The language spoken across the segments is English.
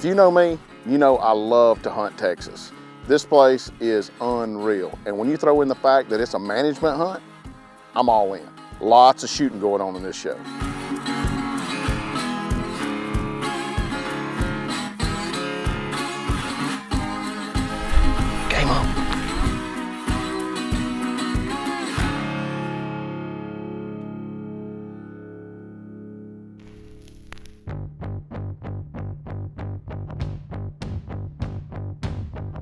you know me, you know I love to hunt Texas. This place is unreal. And when you throw in the fact that it's a management hunt, I'm all in. Lots of shooting going on in this show. Game on.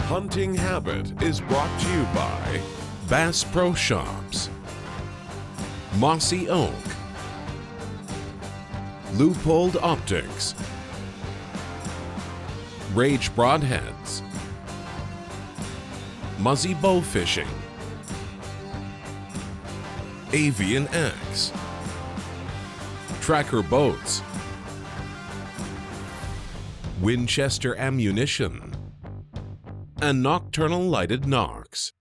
Hunting Habit is brought to you by Bass Pro Shops, Mossy Oak, Loophole Optics, Rage Broadheads, Muzzy Bow Fishing, Avian X, Tracker Boats, Winchester Ammunition, and Nocturnal Lighted Knocks.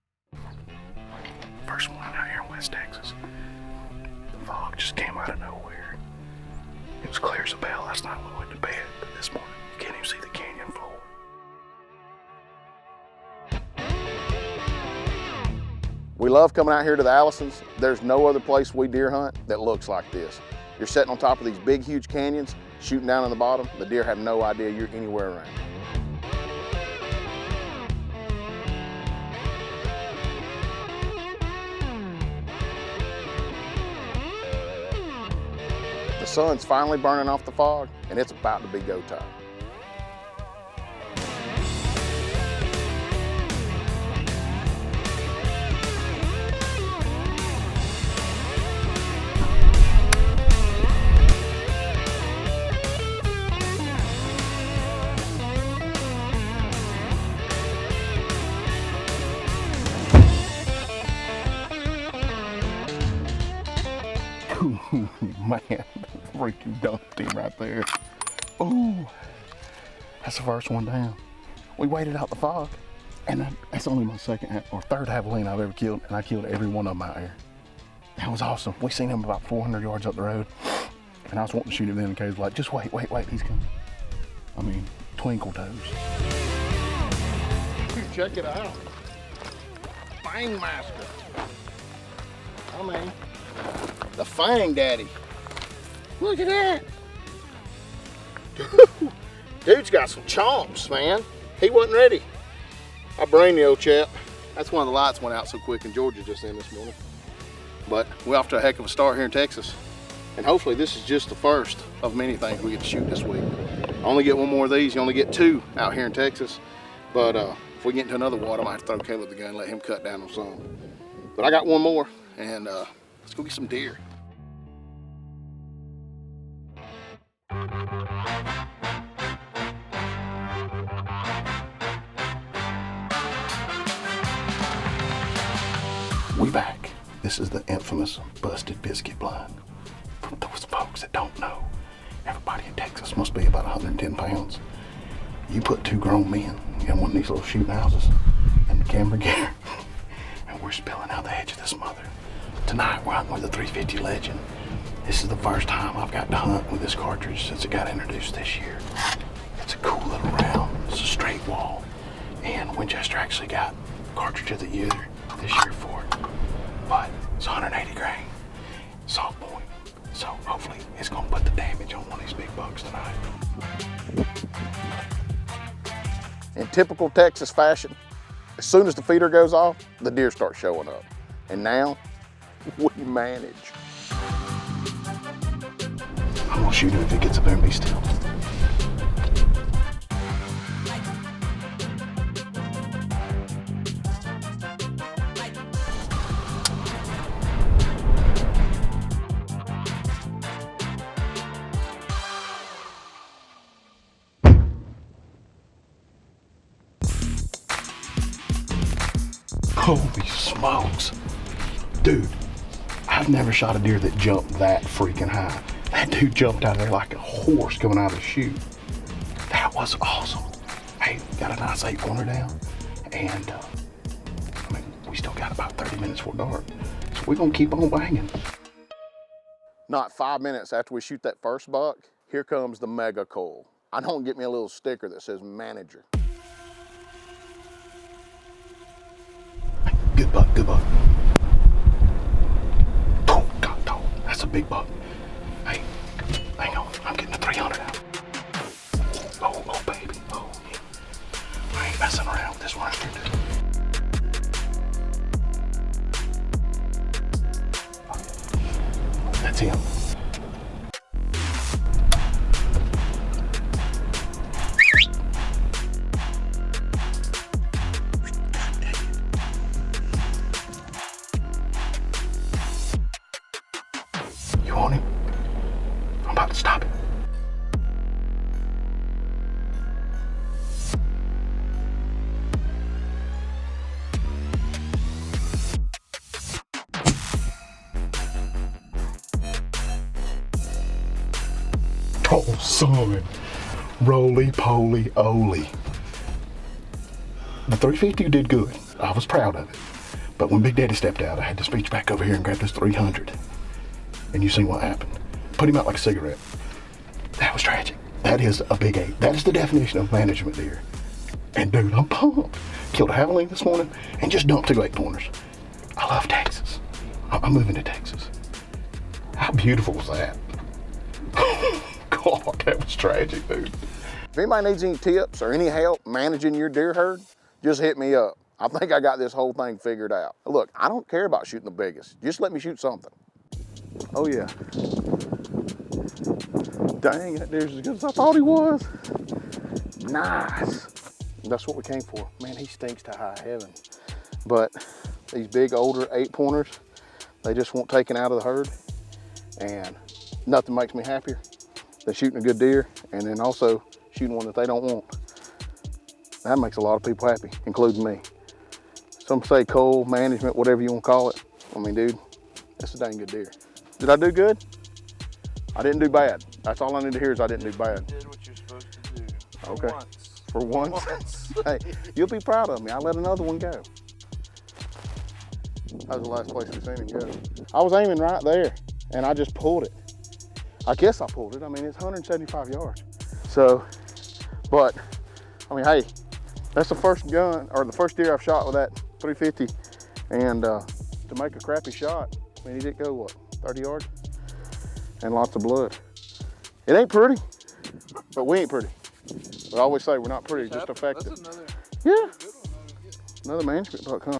First one out here in West Texas. The fog just came out of nowhere. It was clear as a bell last night when we went to bed, but this morning you can't even see the canyon floor. We love coming out here to the Allisons. There's no other place we deer hunt that looks like this. You're sitting on top of these big, huge canyons, shooting down in the bottom. The deer have no idea you're anywhere around. The sun's finally burning off the fog, and it's about to be go time. Man, freaking dumped him right there. Ooh, that's the first one down. We waited out the fog, and that's only my second or third javelina I've ever killed, and I killed every one of them out here. That was awesome. We seen him about 400 yards up the road, and I was wanting to shoot him then, and Kay was like, just wait, he's coming. I mean, twinkle toes. Check it out. Fang master. I mean, the Fang Daddy. Look at that. Dude's got some chomps, man. He wasn't ready. I brained the old chap. That's why the lights went out so quick in Georgia just then this morning. But we're off to a heck of a start here in Texas. And hopefully this is just the first of many things we get to shoot this week. I only get one more of these. You only get two out here in Texas. But if we get into another water, I might have to throw Caleb the gun and let him cut down on some. But I got one more, and let's go get some deer. We back. This is the infamous busted biscuit blind. For those folks that don't know, everybody in Texas must be about 110 pounds. You put two grown men in one of these little shooting houses and the camera gear, and we're spilling out the edge of this mother. Tonight we're hunting with a 350 Legend. This is the first time I've got to hunt with this cartridge since it got introduced this year. It's a cool little round, it's a straight wall, and Winchester actually got cartridge of the year this year for it. But it's 180 grain, soft point, so hopefully it's gonna put the damage on one of these big bucks tonight. In typical Texas fashion, as soon as the feeder goes off, the deer start showing up. And now, we manage. I'm gonna shoot him if he gets up there and be still. Holy smokes. Dude, I've never shot a deer that jumped that freaking high. That dude jumped out of there like a horse coming out of the chute. That was awesome. Hey, got a nice 8-pointer down. And, I mean, we still got about 30 minutes before dark. So we're gonna keep on banging. Not 5 minutes after we shoot that first buck, here comes the mega coil. I don't get me a little sticker that says manager. Good buck, good buck. Oh, God, dog, that's a big buck. Hey, hang on, I'm getting the 300 out. Oh, baby, oh, yeah. I ain't messing around with this one right here, dude. That's him. You want him? I'm about to stop him. Oh, son. Roly-poly-oly. The 350 did good. I was proud of it. But when Big Daddy stepped out, I had to speech back over here and grab this 300. And you seen what happened. Put him out like a cigarette. That was tragic. That is a big 8. That is the definition of management deer. And dude, I'm pumped. Killed a javelina this morning and just dumped 2 8-pointers. I love Texas. I'm moving to Texas. How beautiful was that? God, that was tragic, dude. If anybody needs any tips or any help managing your deer herd, just hit me up. I think I got this whole thing figured out. Look, I don't care about shooting the biggest. Just let me shoot something. Oh yeah. Dang, that deer's as good as I thought he was. Nice. That's what we came for. Man, he stinks to high heaven. But these big older 8-pointers, they just want taken out of the herd. And nothing makes me happier than shooting a good deer and then also shooting one that they don't want. That makes a lot of people happy, including me. Some say cull, management, whatever you want to call it. I mean, dude, that's a dang good deer. Did I do good? I didn't do bad. That's all I need to hear is I didn't do bad. You did what you're supposed to do. Okay. For once? Hey, you'll be proud of me. I let another one go. That was the last place we seen him go. I was aiming right there, and I just pulled it. I guess I pulled it. I mean, it's 175 yards. So, but, I mean, hey, that's the first gun, or the first deer I've shot with that 350. And to make a crappy shot, I mean, he did go, what, 30 yards? And lots of blood. It ain't pretty, but we ain't pretty. We always say we're not pretty, just effective. That's another Yeah. good one. Another management buck, huh?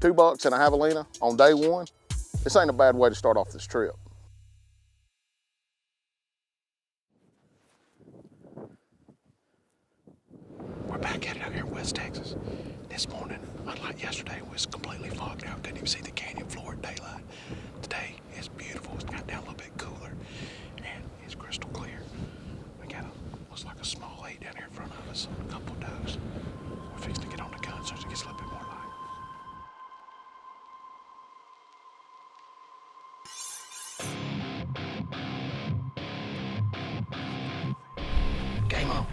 2 bucks and a javelina on day 1. This ain't a bad way to start off this trip. We're back at it out here in West Texas. This morning, unlike yesterday, it was completely fogged out. Couldn't even see the canyon floor at daylight. Today is beautiful. It's got down a little bit cooler and it's crystal clear. We got looks like a small 8 down here in front of us. A couple of does. We're fixing to get on the gun so it gets a little bit more light. Game on.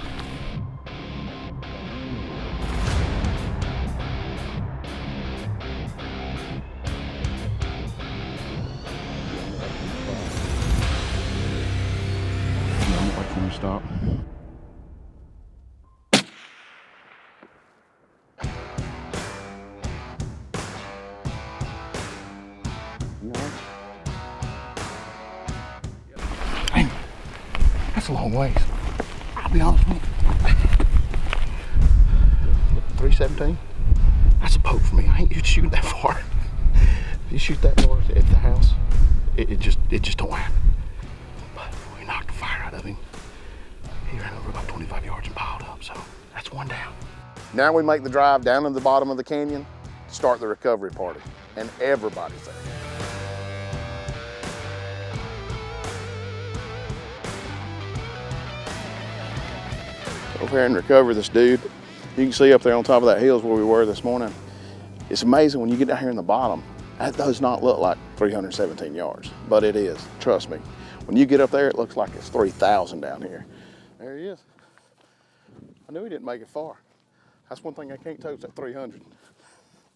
Watch when we stop. Dang, that's a long ways. I'll be honest with you. 317? That's a poke for me. I ain't used to shooting that far. If you shoot that far at the house, it just don't happen. But we knocked the fire out of him. He ran over about 25 yards and piled up, so that's 1 down. Now we make the drive down to the bottom of the canyon to start the recovery party, and everybody's there. Over here and recover this dude. You can see up there on top of that hill is where we were this morning. It's amazing when you get down here in the bottom, that does not look like 317 yards, but it is, trust me. When you get up there, it looks like it's 3,000 down here. There he is. I knew he didn't make it far. That's one thing I can't toast at 300.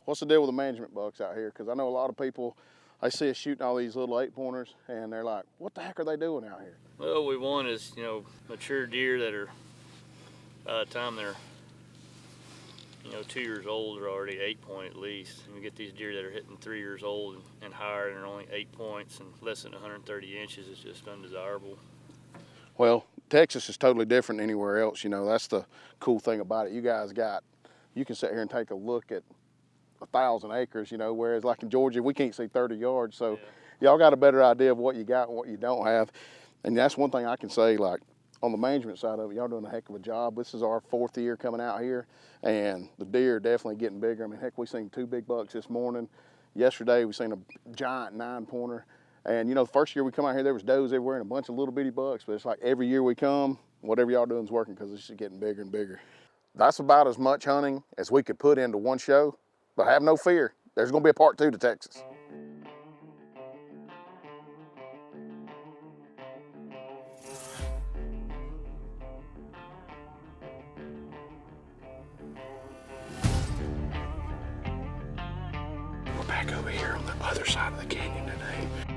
What's the deal with the management bucks out here? Because I know a lot of people They see us shooting all these little 8-pointers, and they're like, what the heck are they doing out here? Well, we want is, you know, mature deer that are, by the time they're, you know, 2 years old, are already 8-point at least. And we get these deer that are hitting 3 years old and higher, and they're only 8 points and less than 130 inches. It's just undesirable. Well, Texas is totally different than anywhere else. You know, that's the cool thing about it. You guys you can sit here and take a look at 1,000 acres, you know, whereas like in Georgia, we can't see 30 yards. So y'all got a better idea of what you got and what you don't have. And that's one thing I can say, like on the management side of it, y'all doing a heck of a job. This is our 4th year coming out here, and the deer are definitely getting bigger. I mean, heck, we seen 2 big bucks this morning. Yesterday, we seen a giant 9-pointer. And you know, the first year we come out here, there was does everywhere and a bunch of little bitty bucks. But it's like every year we come, whatever y'all doing is working because it's just getting bigger and bigger. That's about as much hunting as we could put into one show. But have no fear, there's gonna be a part 2 to Texas. We're back over here on the other side of the canyon today.